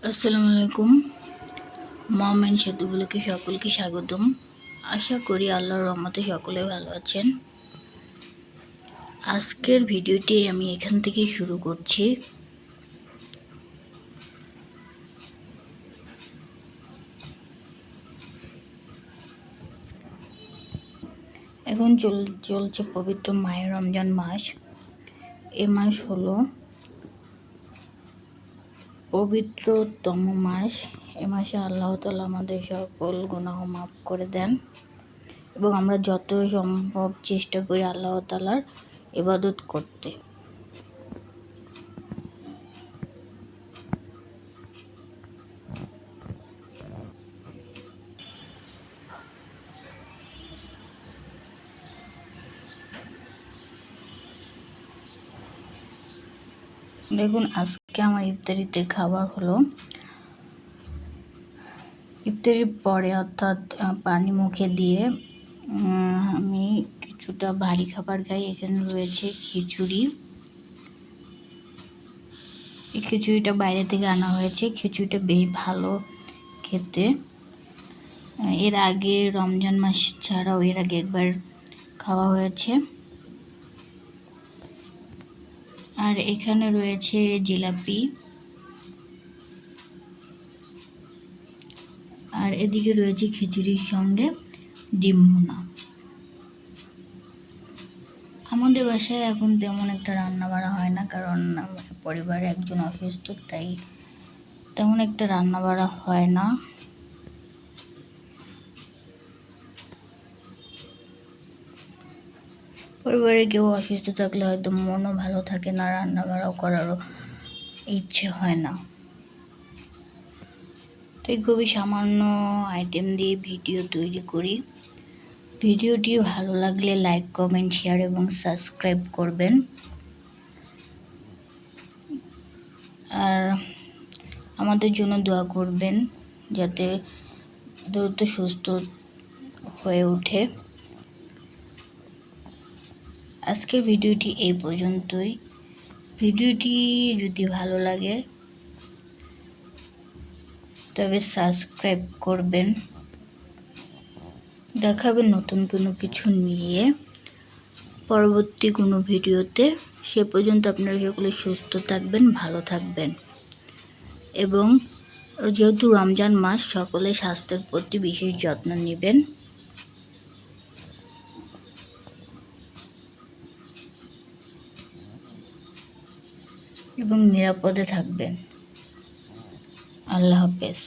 আসসালামু আলাইকুম। মম এন্ড সেতুগুলোকে সকলকে স্বাগতম। আশা করি আল্লাহর রহমতে সকলে ভালো আছেন। আজকের ভিডিওটি আমি এখান থেকেই শুরু করছি। এখন চলছে পবিত্র মাহে রমজান মাস। এ মাস হলো পবিত্রতম মাস। এ মাসে আল্লাহ তাআলা আমাদের সকল গুনাহ মাফ করে দেন এবং আমরা যত সম্ভব চেষ্টা করি আল্লাহ তাআলার ইবাদত করতে। দেখুন, আজকে আমার ইফতারিতে খাবার হলো, ইফতারির পরে অর্থাৎ পানি মুখে দিয়ে আমি কিছুটা ভারী খাবার খাই। এখানে রয়েছে খিচুড়ি। এই খিচুড়িটা বাইরে থেকে আনা হয়েছে। খিচুড়িটা বেশ ভালো খেতে। এর আগে রমজান মাস ছাড়াও এর আগে একবার খাওয়া হয়েছে। আর এখানে রয়েছে জিলাপি, আর এদিকে রয়েছে খিচুড়ির সঙ্গে ডিম ভুনা। আমাদের বাসায় এখন তেমন একটা রান্না বাড়া হয় না, কারণ পরিবারে একজন অসুস্থ, তাই তেমন একটা রান্না বাড়া হয় না। পরিবারে কেউ অসুস্থ থাকলে হয়তো মনও ভালো থাকে না, রান্না বাড়াও করারও ইচ্ছে হয় না। তাই খুবই সামান্য আইটেম দিয়ে ভিডিও তৈরি করি। ভিডিওটি ভালো লাগলে লাইক, কমেন্ট, শেয়ার এবং সাবস্ক্রাইব করবেন। আর আমাদের জন্য দোয়া করবেন যাতে দ্রুত সুস্থ হয়ে ওঠে। আজকের ভিডিওটি এই পর্যন্তই। ভিডিওটি যদি ভালো লাগে তবে সাবস্ক্রাইব করবেন। দেখাবেন নতুন কোনো কিছু নিয়ে পরবর্তী কোনো ভিডিওতে। সে পর্যন্ত আপনারা সকলে সুস্থ থাকবেন, ভালো থাকবেন এবং যেহেতু রমজান মাস, সকলে স্বাস্থ্যের প্রতি বিশেষ যত্ন নেবেন এবং নিরাপদে থাকবেন। আল্লাহ হাফেজ।